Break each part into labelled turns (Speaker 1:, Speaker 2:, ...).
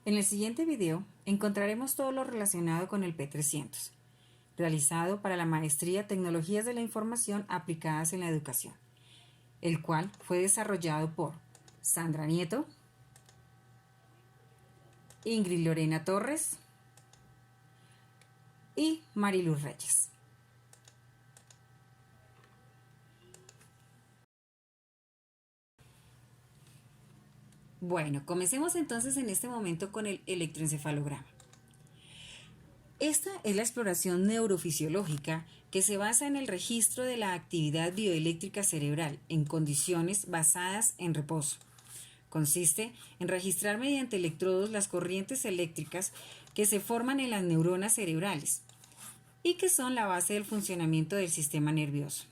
Speaker 1: En el siguiente video encontraremos todo lo relacionado con el P300, realizado para la Maestría Tecnologías de la Información aplicadas en la educación, el cual fue desarrollado por Sandra Nieto, Ingrid Lorena Torres y Mariluz Reyes. Bueno, comencemos entonces en este momento con el electroencefalograma. Esta es la exploración neurofisiológica que se basa en el registro de la actividad bioeléctrica cerebral en condiciones basadas en reposo. Consiste en registrar mediante electrodos las corrientes eléctricas que se forman en las neuronas cerebrales y que son la base del funcionamiento del sistema nervioso.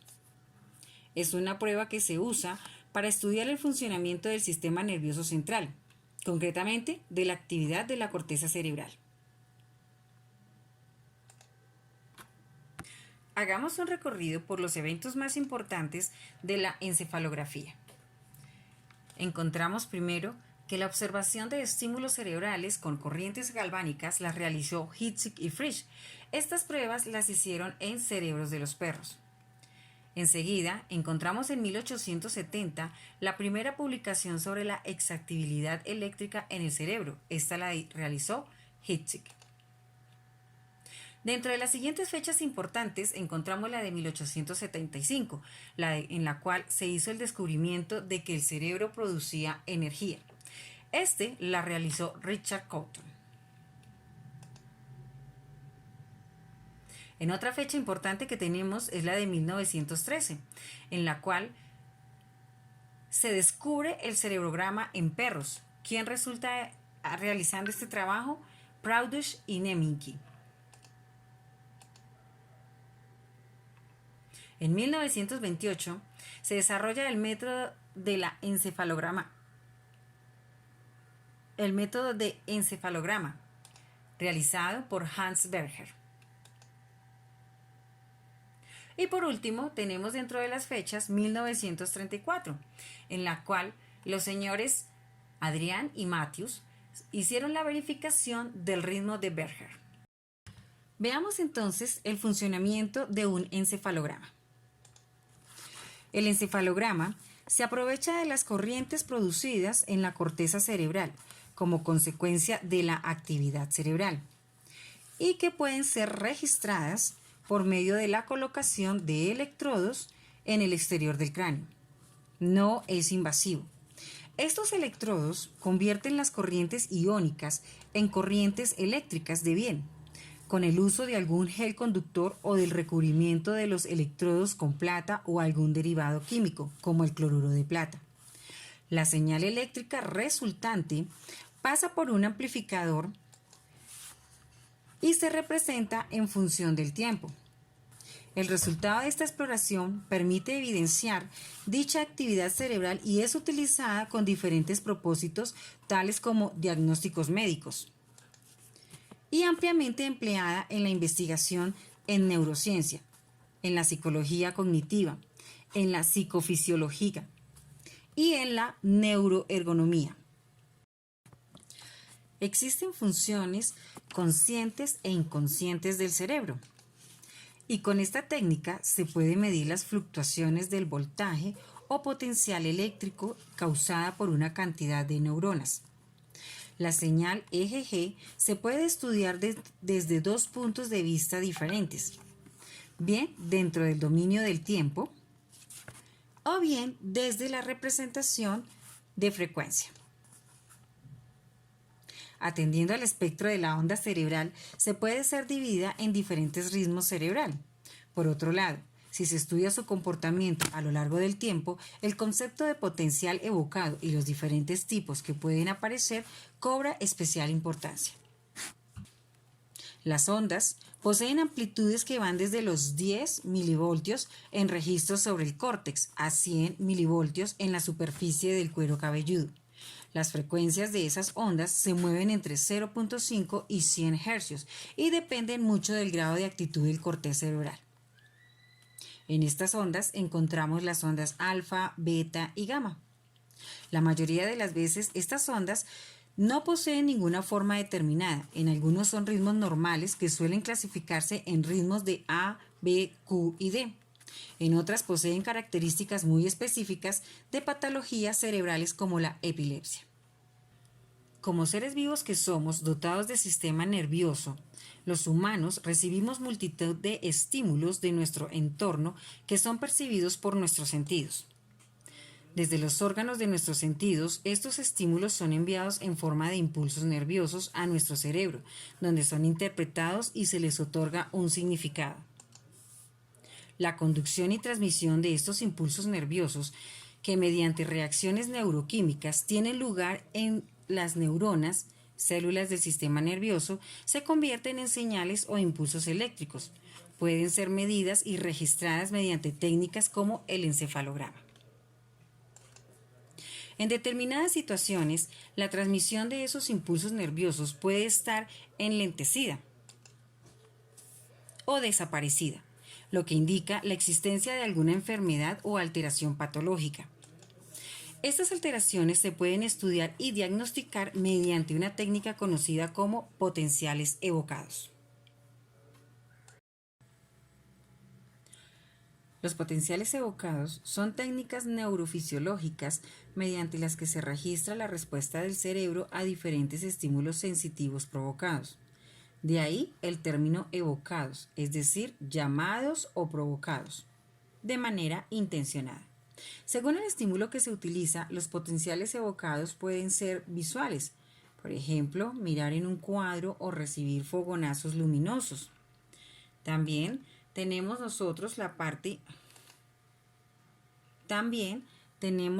Speaker 1: Es una prueba que se usa para estudiar el funcionamiento del sistema nervioso central, concretamente de la actividad de la corteza cerebral. Hagamos un recorrido por los eventos más importantes de la encefalografía. Encontramos primero que la observación de estímulos cerebrales con corrientes galvánicas las realizó Hitzig y Frisch. Estas pruebas las hicieron en cerebros de los perros. Enseguida, encontramos en 1870 la primera publicación sobre la excitabilidad eléctrica en el cerebro. Esta la realizó Hitzig. Dentro de las siguientes fechas importantes encontramos la de 1875, en la cual se hizo el descubrimiento de que el cerebro producía energía. La realizó Richard Coughton. En otra fecha importante que tenemos es la de 1913, en la cual se descubre el cerebrograma en perros. ¿Quién resulta realizando este trabajo? Proudush y Nemingki. En 1928 se desarrolla el método de encefalograma, realizado por Hans Berger. Y por último, tenemos dentro de las fechas 1934, en la cual los señores Adrian y Matthews hicieron la verificación del ritmo de Berger. Veamos entonces el funcionamiento de un encefalograma. El encefalograma se aprovecha de las corrientes producidas en la corteza cerebral como consecuencia de la actividad cerebral y que pueden ser registradas por medio de la colocación de electrodos en el exterior del cráneo. No es invasivo. Estos electrodos convierten las corrientes iónicas en corrientes eléctricas de bien, con el uso de algún gel conductor o del recubrimiento de los electrodos con plata o algún derivado químico, como el cloruro de plata. La señal eléctrica resultante pasa por un amplificador y se representa en función del tiempo. El resultado de esta exploración permite evidenciar dicha actividad cerebral y es utilizada con diferentes propósitos, tales como diagnósticos médicos, y ampliamente empleada en la investigación en neurociencia, en la psicología cognitiva, en la psicofisiología y en la neuroergonomía. Existen funciones conscientes e inconscientes del cerebro, y con esta técnica se puede medir las fluctuaciones del voltaje o potencial eléctrico causada por una cantidad de neuronas. La señal EEG se puede estudiar desde dos puntos de vista diferentes, bien dentro del dominio del tiempo o bien desde la representación de frecuencia. Atendiendo al espectro de la onda cerebral, se puede ser dividida en diferentes ritmos cerebral. Por otro lado, si se estudia su comportamiento a lo largo del tiempo, el concepto de potencial evocado y los diferentes tipos que pueden aparecer cobra especial importancia. Las ondas poseen amplitudes que van desde los 10 milivoltios en registros sobre el córtex a 100 milivoltios en la superficie del cuero cabelludo. Las frecuencias de esas ondas se mueven entre 0.5 y 100 Hz y dependen mucho del grado de actitud del corteza cerebral. En estas ondas encontramos las ondas alfa, beta y gamma. La mayoría de las veces estas ondas No poseen ninguna forma determinada. En algunos son ritmos normales que suelen clasificarse en ritmos de A, B, Q y D. En otras poseen características muy específicas de patologías cerebrales como la epilepsia. Como seres vivos que somos dotados de sistema nervioso, los humanos recibimos multitud de estímulos de nuestro entorno que son percibidos por nuestros sentidos. Desde los órganos de nuestros sentidos, estos estímulos son enviados en forma de impulsos nerviosos a nuestro cerebro, donde son interpretados y se les otorga un significado. La conducción y transmisión de estos impulsos nerviosos, que mediante reacciones neuroquímicas tienen lugar en las neuronas, células del sistema nervioso, se convierten en señales o impulsos eléctricos. Pueden ser medidas y registradas mediante técnicas como el encefalograma. En determinadas situaciones, la transmisión de esos impulsos nerviosos puede estar enlentecida o desaparecida, lo que indica la existencia de alguna enfermedad o alteración patológica. Estas alteraciones se pueden estudiar y diagnosticar mediante una técnica conocida como potenciales evocados. Los potenciales evocados son técnicas neurofisiológicas mediante las que se registra la respuesta del cerebro a diferentes estímulos sensitivos provocados. De ahí el término evocados, es decir, llamados o provocados, de manera intencionada. Según el estímulo que se utiliza, los potenciales evocados pueden ser visuales, por ejemplo, mirar en un cuadro o recibir fogonazos luminosos. También tenemos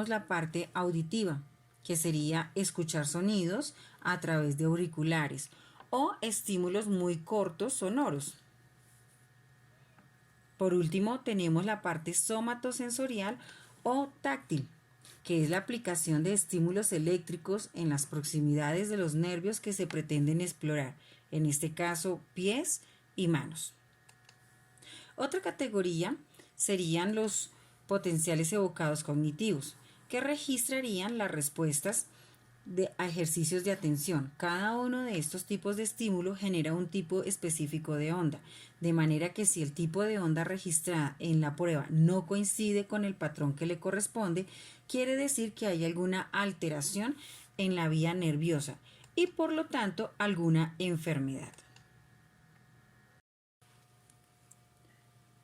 Speaker 1: la parte auditiva, que sería escuchar sonidos a través de auriculares o estímulos muy cortos sonoros. Por último, tenemos la parte somatosensorial o táctil, que es la aplicación de estímulos eléctricos en las proximidades de los nervios que se pretenden explorar, en este caso pies y manos. Otra categoría serían los potenciales evocados cognitivos, que registrarían las respuestas a ejercicios de atención. Cada uno de estos tipos de estímulo genera un tipo específico de onda, de manera que si el tipo de onda registrada en la prueba no coincide con el patrón que le corresponde, quiere decir que hay alguna alteración en la vía nerviosa y por lo tanto alguna enfermedad.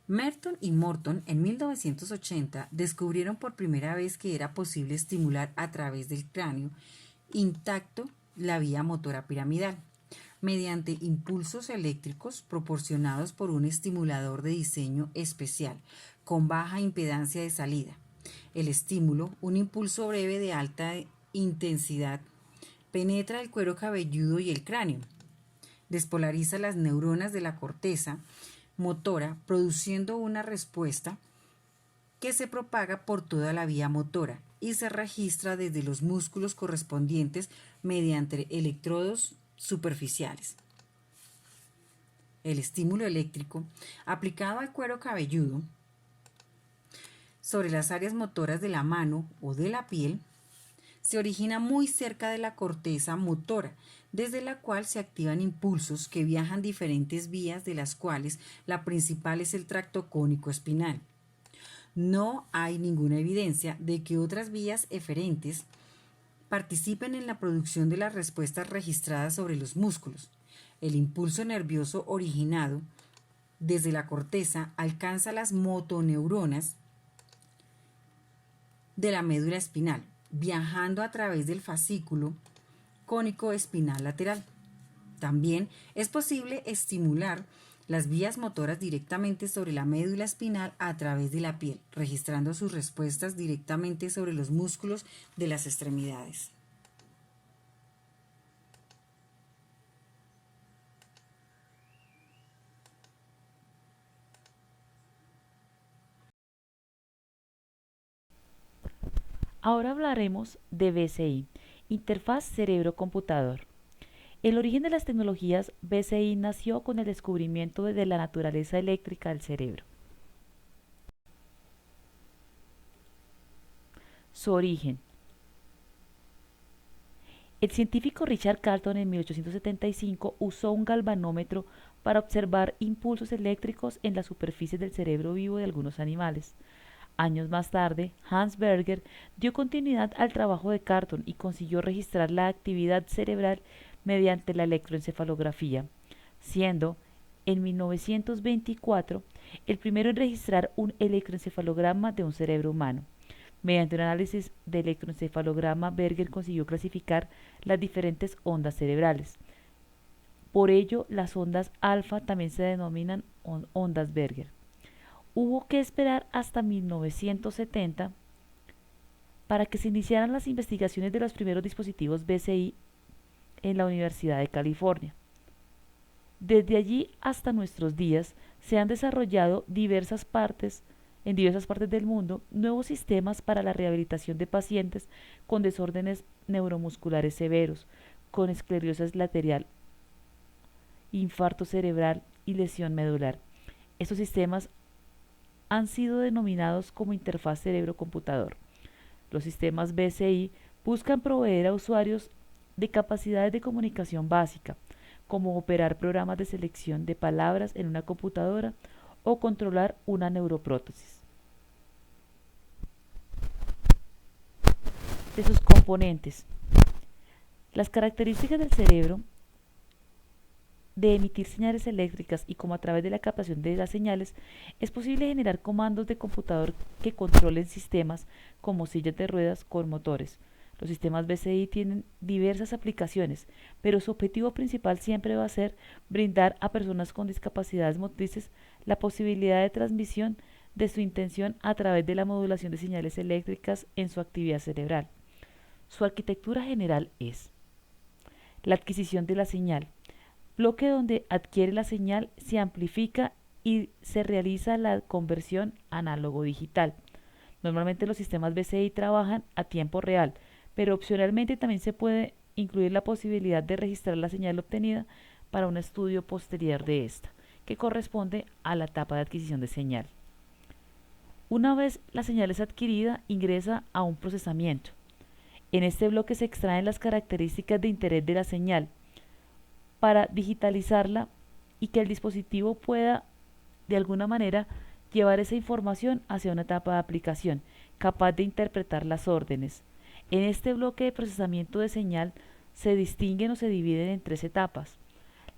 Speaker 1: Merton y Morton en 1980 descubrieron por primera vez que era posible estimular a través del cráneo intacto la vía motora piramidal, mediante impulsos eléctricos proporcionados por un estimulador de diseño especial, con baja impedancia de salida. El estímulo, un impulso breve de alta intensidad, penetra el cuero cabelludo y el cráneo, despolariza las neuronas de la corteza motora, produciendo una respuesta que se propaga por toda la vía motora y se registra desde los músculos correspondientes mediante electrodos superficiales. El estímulo eléctrico aplicado al cuero cabelludo sobre las áreas motoras de la mano o de la piel se origina muy cerca de la corteza motora, desde la cual se activan impulsos que viajan diferentes vías, de las cuales la principal es el tracto cónico espinal. No hay ninguna evidencia de que otras vías eferentes participen en la producción de las respuestas registradas sobre los músculos. El impulso nervioso originado desde la corteza alcanza las motoneuronas de la médula espinal, viajando a través del fascículo cónico espinal lateral. También es posible estimular las vías motoras directamente sobre la médula espinal a través de la piel, registrando sus respuestas directamente sobre los músculos de las extremidades.
Speaker 2: Ahora hablaremos de BCI, Interfaz Cerebro-Computador. El origen de las tecnologías BCI nació con el descubrimiento de la naturaleza eléctrica del cerebro. Su origen. El científico Richard Carlton en 1875 usó un galvanómetro para observar impulsos eléctricos en la superficie del cerebro vivo de algunos animales. Años más tarde, Hans Berger dio continuidad al trabajo de Carlton y consiguió registrar la actividad cerebral mediante la electroencefalografía, siendo en 1924 el primero en registrar un electroencefalograma de un cerebro humano. Mediante un análisis de electroencefalograma, Berger consiguió clasificar las diferentes ondas cerebrales. Por ello, las ondas alfa también se denominan ondas Berger. Hubo que esperar hasta 1970 para que se iniciaran las investigaciones de los primeros dispositivos BCI en la Universidad de California. Desde allí hasta nuestros días se han desarrollado en diversas partes del mundo nuevos sistemas para la rehabilitación de pacientes con desórdenes neuromusculares severos, con esclerosis lateral, infarto cerebral y lesión medular. Estos sistemas han sido denominados como interfaz cerebro-computador. Los sistemas BCI buscan proveer a usuarios de capacidades de comunicación básica, como operar programas de selección de palabras en una computadora o controlar una neuroprótesis. De sus componentes. Las características del cerebro de emitir señales eléctricas y como a través de la captación de las señales es posible generar comandos de computador que controlen sistemas como sillas de ruedas con motores. Los sistemas BCI tienen diversas aplicaciones, pero su objetivo principal siempre va a ser brindar a personas con discapacidades motrices la posibilidad de transmisión de su intención a través de la modulación de señales eléctricas en su actividad cerebral. Su arquitectura general es la adquisición de la señal, bloque donde adquiere la señal, se amplifica y se realiza la conversión análogo-digital. Normalmente los sistemas BCI trabajan a tiempo real, pero opcionalmente también se puede incluir la posibilidad de registrar la señal obtenida para un estudio posterior de esta, que corresponde a la etapa de adquisición de señal. Una vez la señal es adquirida, ingresa a un procesamiento. En este bloque se extraen las características de interés de la señal para digitalizarla y que el dispositivo pueda de alguna manera llevar esa información hacia una etapa de aplicación, capaz de interpretar las órdenes. En este bloque de procesamiento de señal se distinguen o se dividen en tres etapas: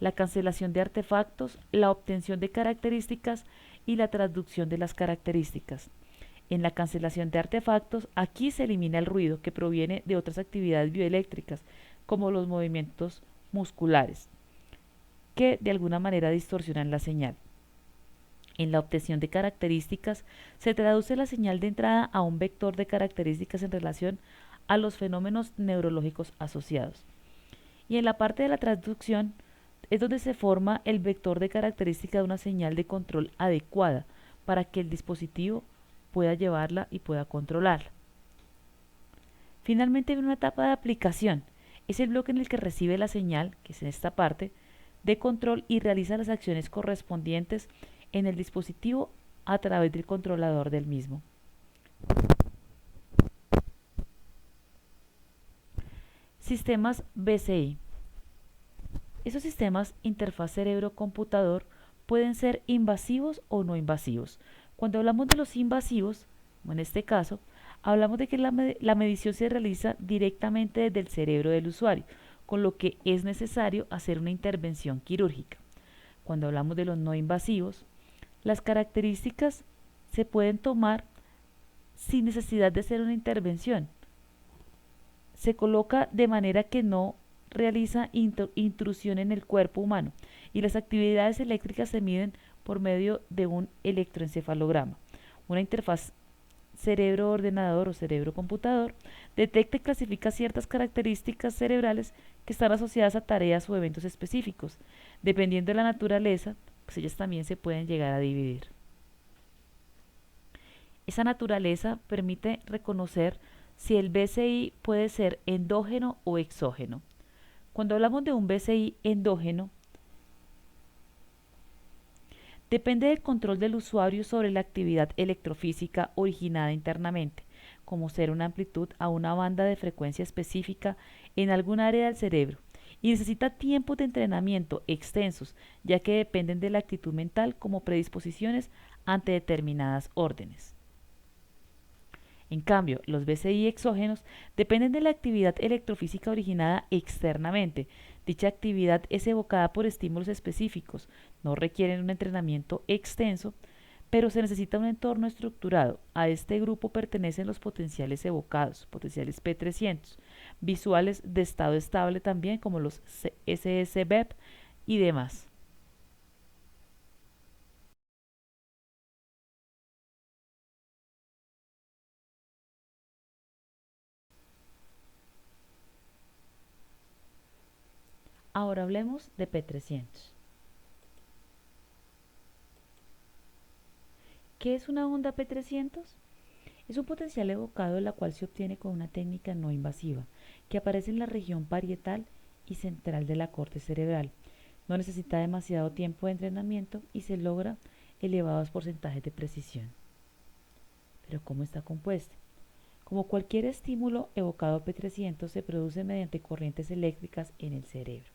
Speaker 2: la cancelación de artefactos, la obtención de características y la traducción de las características. En la cancelación de artefactos, aquí se elimina el ruido que proviene de otras actividades bioeléctricas, como los movimientos musculares, que de alguna manera distorsionan la señal. En la obtención de características, se traduce la señal de entrada a un vector de características en relación a los fenómenos neurológicos asociados. Y en la parte de la traducción es donde se forma el vector de característica de una señal de control adecuada para que el dispositivo pueda llevarla y pueda controlarla. Finalmente viene una etapa de aplicación. Es el bloque en el que recibe la señal, que es en esta parte, de control y realiza las acciones correspondientes en el dispositivo a través del controlador del mismo. Sistemas BCI. Esos sistemas interfaz cerebro-computador pueden ser invasivos o no invasivos. Cuando hablamos de los invasivos, como en este caso, hablamos de que la medición se realiza directamente desde el cerebro del usuario, con lo que es necesario hacer una intervención quirúrgica. Cuando hablamos de los no invasivos, las características se pueden tomar sin necesidad de hacer una intervención. Se coloca de manera que no realiza intrusión en el cuerpo humano y las actividades eléctricas se miden por medio de un electroencefalograma. Una interfaz cerebro-ordenador o cerebro-computador detecta y clasifica ciertas características cerebrales que están asociadas a tareas o eventos específicos. Dependiendo de la naturaleza, pues ellas también se pueden llegar a dividir. Esa naturaleza permite reconocer si el BCI puede ser endógeno o exógeno. Cuando hablamos de un BCI endógeno, depende del control del usuario sobre la actividad electrofísica originada internamente. como ser una amplitud a una banda de frecuencia específica en algún área del cerebro, y necesita tiempos de entrenamiento extensos, ya que dependen de la actitud mental como predisposiciones ante determinadas órdenes. En cambio, los BCI exógenos dependen de la actividad electrofísica originada externamente. Dicha actividad es evocada por estímulos específicos, no requieren un entrenamiento extenso, pero se necesita un entorno estructurado. A este grupo pertenecen los potenciales evocados, potenciales P300, visuales de estado estable también como los SSBEP y demás. Ahora hablemos de P300. ¿Qué es una onda P300? Es un potencial evocado la cual se obtiene con una técnica no invasiva, que aparece en la región parietal y central de la corte cerebral. No necesita demasiado tiempo de entrenamiento y se logra elevados porcentajes de precisión. Pero ¿cómo está compuesta? Como cualquier estímulo evocado P300 se produce mediante corrientes eléctricas en el cerebro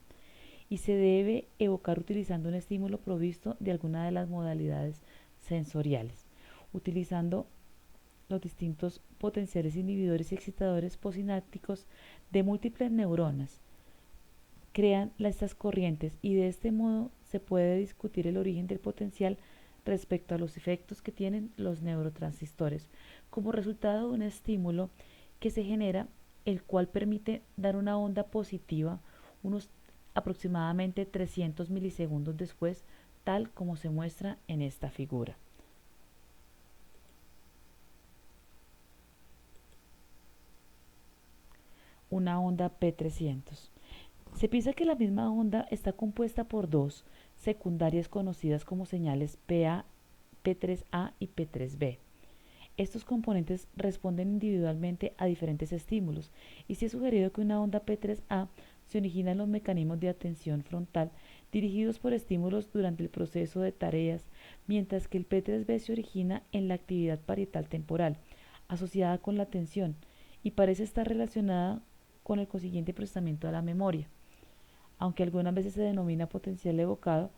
Speaker 2: y se debe evocar utilizando un estímulo provisto de alguna de las modalidades sensoriales, utilizando los distintos potenciales inhibidores y excitadores posinápticos de múltiples neuronas crean estas corrientes, y de este modo se puede discutir el origen del potencial respecto a los efectos que tienen los neurotransistores como resultado de un estímulo que se genera, el cual permite dar una onda positiva unos aproximadamente 300 milisegundos después, tal como se muestra en esta figura. Una onda P300. Se piensa que la misma onda está compuesta por dos secundarias conocidas como señales PA, P3A y P3B. Estos componentes responden individualmente a diferentes estímulos, y se ha sugerido que una onda P3A se origina en los mecanismos de atención frontal dirigidos por estímulos durante el proceso de tareas, mientras que el P3B se origina en la actividad parietal temporal, asociada con la atención, y parece estar relacionada con el consiguiente procesamiento de la memoria, aunque algunas veces se denomina potencial evocado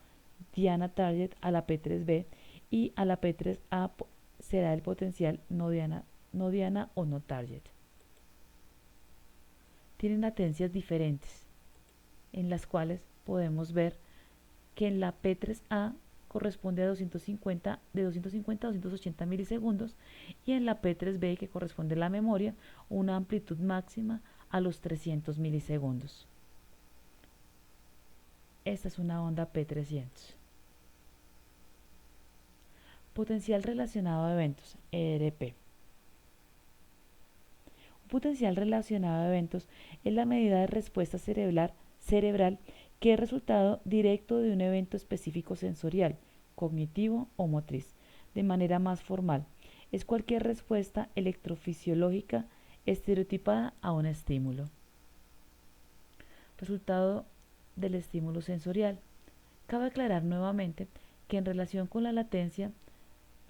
Speaker 2: diana target a la P3B, y a la P3A será el potencial no diana o no target. Tienen latencias diferentes, en las cuales podemos ver que en la P3A corresponde a 250, de 250 a 280 milisegundos, y en la P3B, que corresponde a la memoria, una amplitud máxima a los 300 milisegundos. Esta es una onda P300. Potencial relacionado a eventos, ERP. Un potencial relacionado a eventos es la medida de respuesta cerebral que es resultado directo de un evento específico sensorial, cognitivo o motriz. De manera más formal, es cualquier respuesta electrofisiológica estereotipada a un estímulo. Resultado del estímulo sensorial. Cabe aclarar nuevamente que en relación con la latencia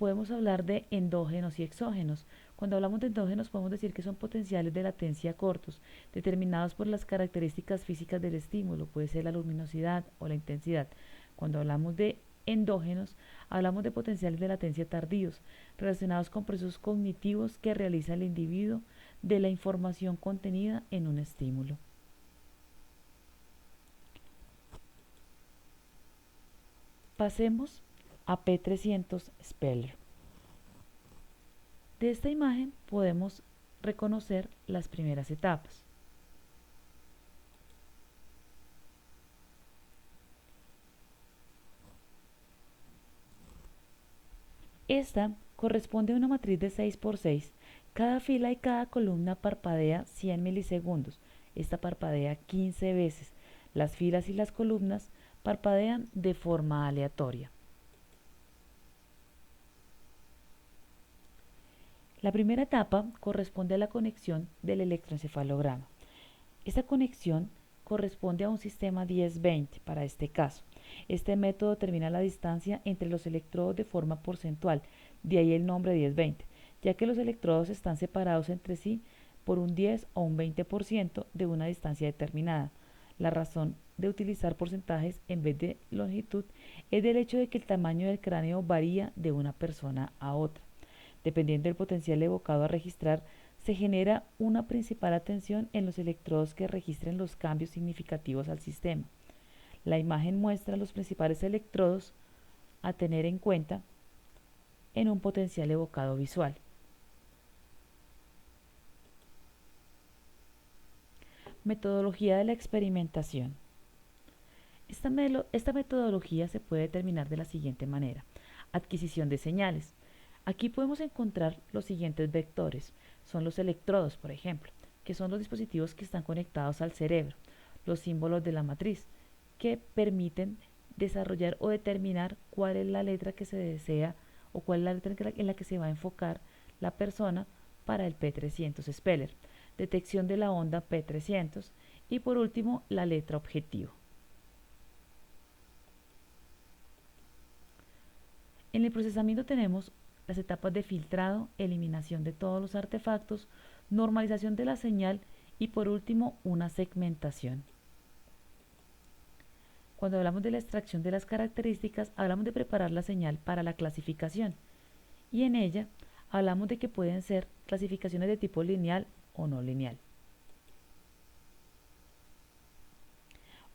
Speaker 2: podemos hablar de endógenos y exógenos. Cuando hablamos de endógenos podemos decir que son potenciales de latencia cortos, determinados por las características físicas del estímulo, puede ser la luminosidad o la intensidad. Cuando hablamos de endógenos, hablamos de potenciales de latencia tardíos, relacionados con procesos cognitivos que realiza el individuo de la información contenida en un estímulo. Pasemos a P300 Speller. De esta imagen podemos reconocer las primeras etapas. Esta corresponde a una matriz de 6 por 6. Cada fila y cada columna parpadea 100 milisegundos. Esta parpadea 15 veces. Las filas y las columnas parpadean de forma aleatoria. La primera etapa corresponde a la conexión del electroencefalograma. Esta conexión corresponde a un sistema 10-20 para este caso. Este método determina la distancia entre los electrodos de forma porcentual, de ahí el nombre 10-20, ya que los electrodos están separados entre sí por un 10 o un 20% de una distancia determinada. La razón de utilizar porcentajes en vez de longitud es del hecho de que el tamaño del cráneo varía de una persona a otra. Dependiendo del potencial evocado a registrar, se genera una principal atención en los electrodos que registren los cambios significativos al sistema. La imagen muestra los principales electrodos a tener en cuenta en un potencial evocado visual. Metodología de la experimentación. Esta metodología se puede determinar de la siguiente manera. Adquisición de señales. Aquí podemos encontrar los siguientes vectores. Son los electrodos, por ejemplo, que son los dispositivos que están conectados al cerebro. Los símbolos de la matriz, que permiten desarrollar o determinar cuál es la letra que se desea o cuál es la letra en la que se va a enfocar la persona para el P300 Speller. Detección de la onda P300 y por último la letra objetivo. En el procesamiento tenemos las etapas de filtrado, eliminación de todos los artefactos, normalización de la señal y por último una segmentación. Cuando hablamos de la extracción de las características, hablamos de preparar la señal para la clasificación y en ella hablamos de que pueden ser clasificaciones de tipo lineal o no lineal.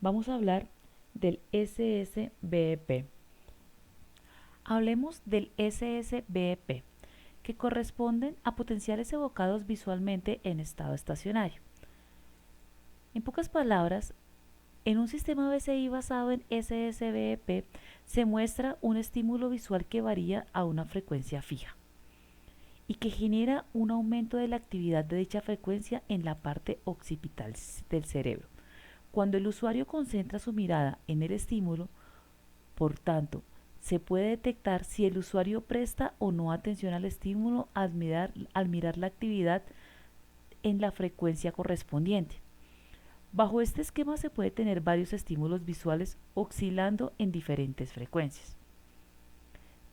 Speaker 2: Vamos a hablar del SSBEP. Hablemos del SSBEP, que corresponden a potenciales evocados visualmente en estado estacionario. En pocas palabras, en un sistema BCI basado en SSBEP se muestra un estímulo visual que varía a una frecuencia fija y que genera un aumento de la actividad de dicha frecuencia en la parte occipital del cerebro. Cuando el usuario concentra su mirada en el estímulo, por tanto, se puede detectar si el usuario presta o no atención al estímulo al mirar la actividad en la frecuencia correspondiente. Bajo este esquema se puede tener varios estímulos visuales oscilando en diferentes frecuencias,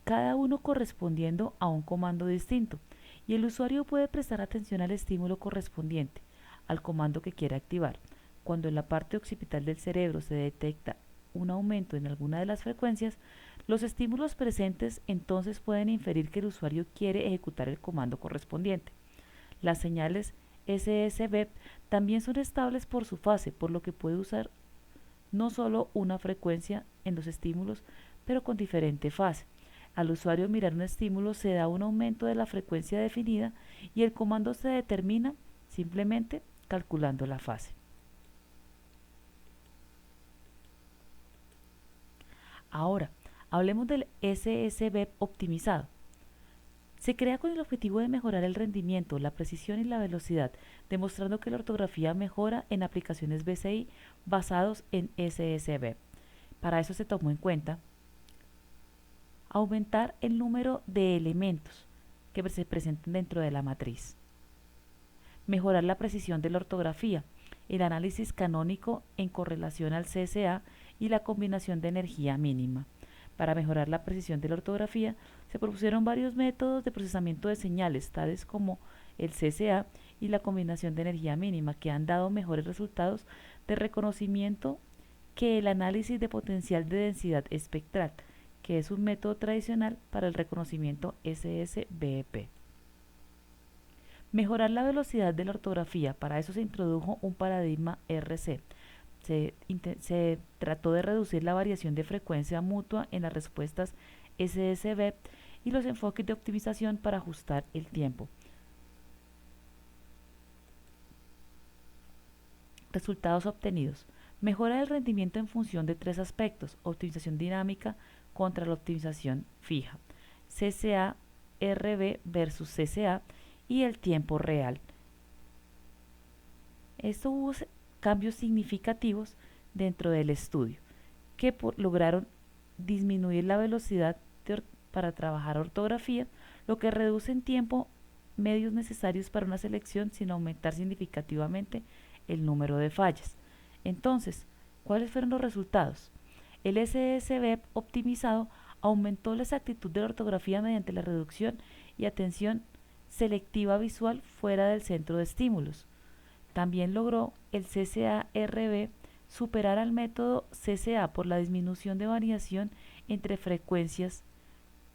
Speaker 2: cada uno correspondiendo a un comando distinto, y el usuario puede prestar atención al estímulo correspondiente, al comando que quiere activar. Cuando en la parte occipital del cerebro se detecta un aumento en alguna de las frecuencias, los estímulos presentes entonces pueden inferir que el usuario quiere ejecutar el comando correspondiente. Las señales SSBEP también son estables por su fase, por lo que puede usar no solo una frecuencia en los estímulos, pero con diferente fase. Al usuario mirar un estímulo se da un aumento de la frecuencia definida y el comando se determina simplemente calculando la fase. Ahora, hablemos del SSBEP optimizado. Se crea con el objetivo de mejorar el rendimiento, la precisión y la velocidad, demostrando que la ortografía mejora en aplicaciones BCI basados en SSBEP. Para eso se tomó en cuenta aumentar el número de elementos que se presenten dentro de la matriz, mejorar la precisión de la ortografía, el análisis canónico en correlación al CSA y la combinación de energía mínima. Para mejorar la precisión de la ortografía, se propusieron varios métodos de procesamiento de señales, tales como el CSA y la combinación de energía mínima, que han dado mejores resultados de reconocimiento que el análisis de potencial de densidad espectral, que es un método tradicional para el reconocimiento SSBEP. Mejorar la velocidad de la ortografía. Para eso se introdujo un paradigma RC. Se trató de reducir la variación de frecuencia mutua en las respuestas SSBEP y los enfoques de optimización para ajustar el tiempo. Resultados obtenidos. Mejora el rendimiento en función de tres aspectos: optimización dinámica contra la optimización fija, CSA, RB versus CSA y el tiempo real. Esto hubo cambios significativos dentro del estudio que lograron disminuir la velocidad para trabajar ortografía, lo que reduce en tiempo medios necesarios para una selección sin aumentar significativamente el número de fallas. Entonces, ¿cuáles fueron los resultados? El SSBEP optimizado aumentó la exactitud de la ortografía mediante la reducción y atención selectiva visual fuera del centro de estímulos. También logró el CCA-RB superar al método CCA por la disminución de variación entre frecuencias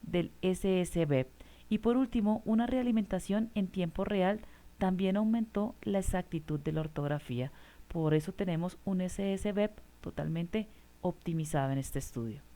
Speaker 2: del SSB. Y por último, una realimentación en tiempo real también aumentó la exactitud de la ortografía. Por eso tenemos un SSB totalmente optimizado en este estudio.